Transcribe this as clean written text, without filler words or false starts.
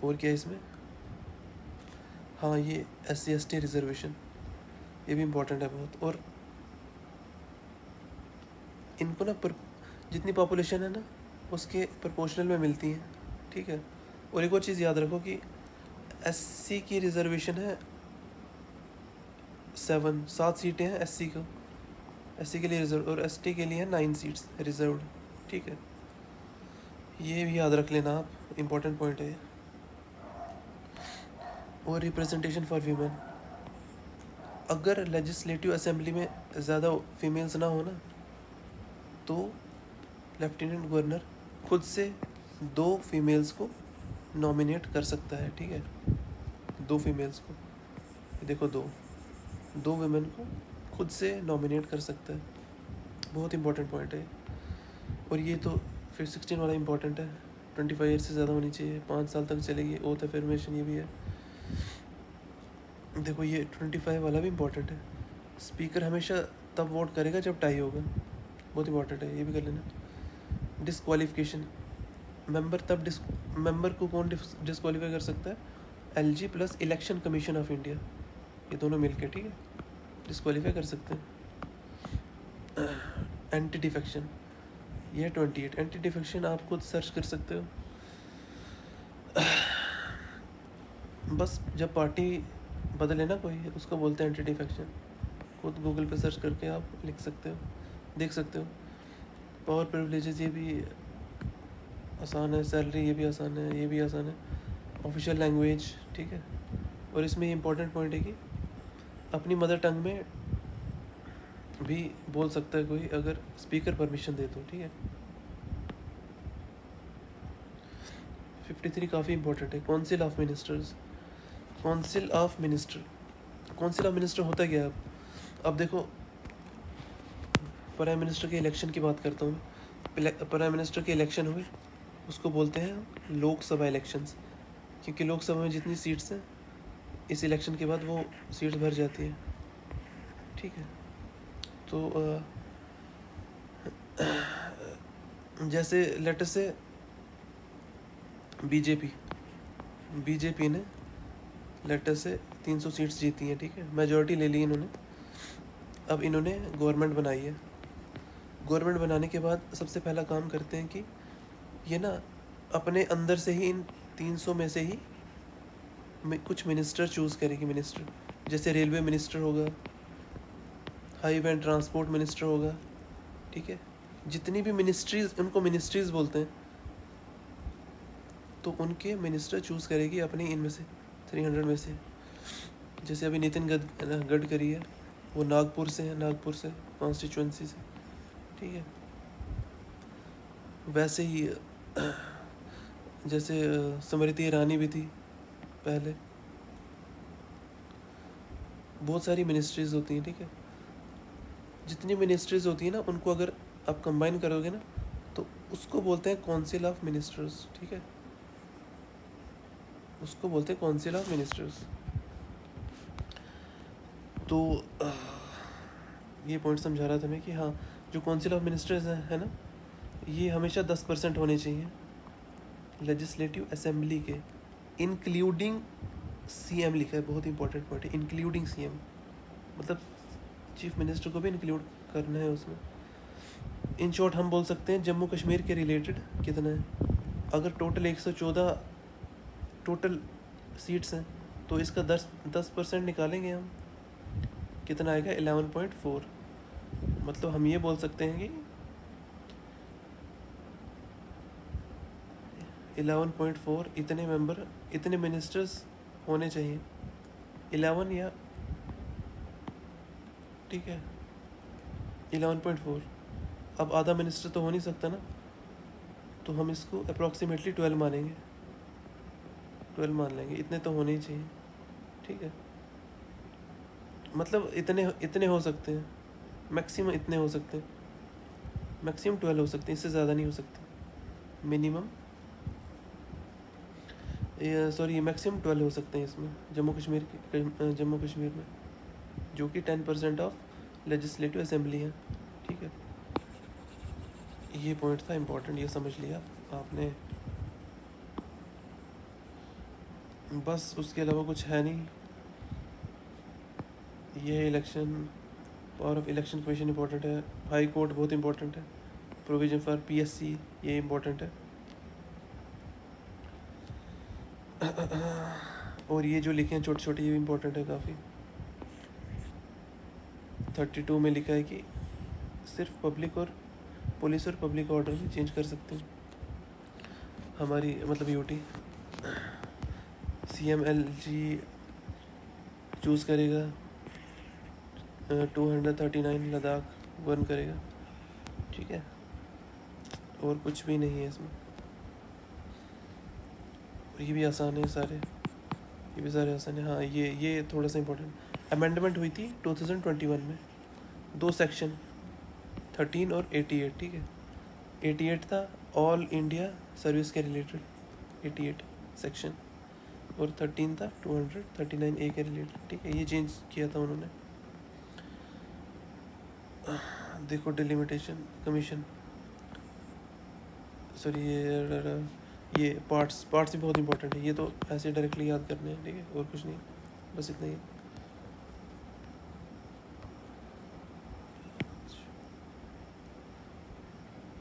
और क्या है इसमें, हाँ ये SC/ST रिजर्वेशन, ये भी इम्पोर्टेंट है बहुत। और इनको ना जितनी पॉपुलेशन है ना उसके प्रोपोर्शनल में मिलती हैं, ठीक है। और एक और चीज़ याद रखो कि SC की रिजर्वेशन है 7 सीटें हैं SC के लिए रिजर्व, और ST के लिए है 9 सीट्स रिजर्व्ड, ठीक है। ये भी याद रख लेना आप, इम्पोर्टेंट पॉइंट है। और रिप्रेजेंटेशन फॉर वीमेन, अगर लेजिस्लेटिव असेंबली में ज़्यादा फीमेल्स ना हो ना तो लेफ्टिनेंट गवर्नर खुद से 2 फीमेल्स को नॉमिनेट कर सकता है, ठीक है। 2 फीमेल्स को, देखो 2 वुमेन को खुद से नॉमिनेट कर सकता है, बहुत इंपॉर्टेंट पॉइंट है। और ये तो फिर 16 वाला इंपॉर्टेंट है, 25 ईयर से ज़्यादा होनी चाहिए, 5 साल तक चलेगी ओथ अफर्मेशन, ये भी है। देखो ये 25 वाला भी इम्पोर्टेंट है, स्पीकर हमेशा तब वोट करेगा जब टाई होगा, बहुत इंपॉर्टेंट है, ये भी कर लेना। डिस्क्वालिफिकेशन, मेंबर को कौन डिस्क्वालीफाई कर सकता है, LG plus election commission of India, ये दोनों मिलके, ठीक है, डिस्क्वालीफाई कर सकते हैं। एंटी डिफेक्शन, ये 28, एंटी डिफेक्शन आप खुद सर्च कर सकते हो। बस जब पार्टी बदले ना कोई, उसको बोलते हैं एंटी डिफेक्शन, खुद गूगल पे सर्च करके आप लिख सकते हो, देख सकते हो। पावर प्रिविलेजेस, ये भी आसान है, सैलरी ये भी आसान है, ये भी आसान है। ऑफिशियल लैंग्वेज, ठीक है। और इसमें इम्पोर्टेंट पॉइंट है कि अपनी मदर टंग में भी बोल सकता है कोई, अगर स्पीकर परमिशन दे तो, ठीक है। 53 काफ़ी इंपॉर्टेंट है, council of ministers. Council of minister होता क्या है? अब देखो, प्राइम मिनिस्टर के इलेक्शन की बात करता हूँ, प्राइम मिनिस्टर के इलेक्शन हुए उसको बोलते हैं लोकसभा इलेक्शंस, क्योंकि लोकसभा में जितनी सीट्स हैं इस इलेक्शन के बाद वो सीट्स भर जाती है, ठीक है। तो जैसे लेटर से बीजेपी ने लेटर से 300 सीट्स जीती हैं, ठीक है, मेजॉरिटी ले ली इन्होंने। अब इन्होंने गवर्नमेंट बनाई है, गवर्नमेंट बनाने के बाद सबसे पहला काम करते हैं कि ये ना अपने अंदर से ही इन 300 में से ही कुछ मिनिस्टर चूज़ करेगी, मिनिस्टर जैसे रेलवे मिनिस्टर होगा, हाईवे एंड ट्रांसपोर्ट मिनिस्टर होगा, ठीक है। जितनी भी मिनिस्ट्रीज, उनको मिनिस्ट्रीज बोलते हैं, तो उनके मिनिस्टर चूज़ करेगी अपनी इनमें से 300 में से। जैसे अभी नितिन गडकरी है, वो नागपुर से है, नागपुर से कॉन्स्टिट्यूंसी से, ठीक है। वैसे ही जैसे स्मृति ईरानी भी थी पहले, बहुत सारी मिनिस्ट्रीज होती हैं, ठीक है। जितनी मिनिस्ट्रीज होती हैं ना, उनको अगर आप कंबाइन करोगे ना तो उसको बोलते हैं काउंसिल ऑफ मिनिस्टर्स, ठीक है, उसको बोलते हैं काउंसिल ऑफ मिनिस्टर्स। तो ये पॉइंट समझा रहा था मैं कि हाँ, जो काउंसिल ऑफ मिनिस्टर्स है ना, ये हमेशा 10% होने चाहिए लेजिस्लेटिव असेंबली के, इंक्लूडिंग CM लिखा है, बहुत इंपॉर्टेंट पॉइंट है, इंक्लूडिंग CM, मतलब चीफ मिनिस्टर को भी इंक्लूड करना है उसमें। इन शॉर्ट हम बोल सकते हैं जम्मू कश्मीर के रिलेटेड कितना है, अगर टोटल 114 टोटल सीट्स हैं तो इसका 10% निकालेंगे हम, कितना आएगा 11.4। मतलब हम ये बोल सकते हैं कि 11.4 इतने मेंबर, इतने मिनिस्टर्स होने चाहिए, 11 या, ठीक है, 11.4। अब आधा मिनिस्टर तो हो नहीं सकता ना, तो हम इसको अप्रॉक्सीमेटली 12 मानेंगे, 12 मान लेंगे, इतने तो होने ही चाहिए, ठीक है। मतलब इतने हो सकते हैं, मैक्सिमम इतने हो सकते हैं, मैक्सिमम 12 हो सकते हैं, इससे ज़्यादा नहीं हो सकते। मिनिमम सॉरी मैक्सिमम 12 हो सकते हैं इसमें, जम्मू कश्मीर में, जो कि 10% ऑफ लेजिस्लेटिव असेंबली है, ठीक है। ये पॉइंट था इम्पोर्टेंट, ये समझ लिया आपने। बस उसके अलावा कुछ है नहीं। ये election, power of election commission important है, हाई कोर्ट बहुत इंपॉर्टेंट है, प्रोविजन फॉर पीएससी ये इंपॉर्टेंट है, और ये जो लिखे हैं छोटे छोटे ये भी इंपॉर्टेंट है काफ़ी। 32 में लिखा है कि सिर्फ पब्लिक और पुलिस और पब्लिक ऑर्डर भी चेंज कर सकते हैं हमारी, मतलब यूटी। CMLG चूज़ करेगा, 239 लद्दाख गवर्न करेगा, ठीक है, और कुछ भी नहीं है इसमें। और ये भी आसान है सारे, ये भी सारे आसान है। हाँ ये थोड़ा सा इम्पोर्टेंट अमेंडमेंट हुई थी 2021 में, 2 सेक्शन 13 और 88, ठीक है। 88 था ऑल इंडिया सर्विस के रिलेटेड 88 सेक्शन, और 13 था 239A के रिलेटेड, ठीक है। ये चेंज किया था उन्होंने। देखो डिलिमिटेशन कमीशन, सॉरी ये पार्ट्स भी बहुत इंपॉर्टेंट है, ये तो ऐसे डायरेक्टली याद करने हैं, ठीक है, और कुछ नहीं, बस इतना ही है।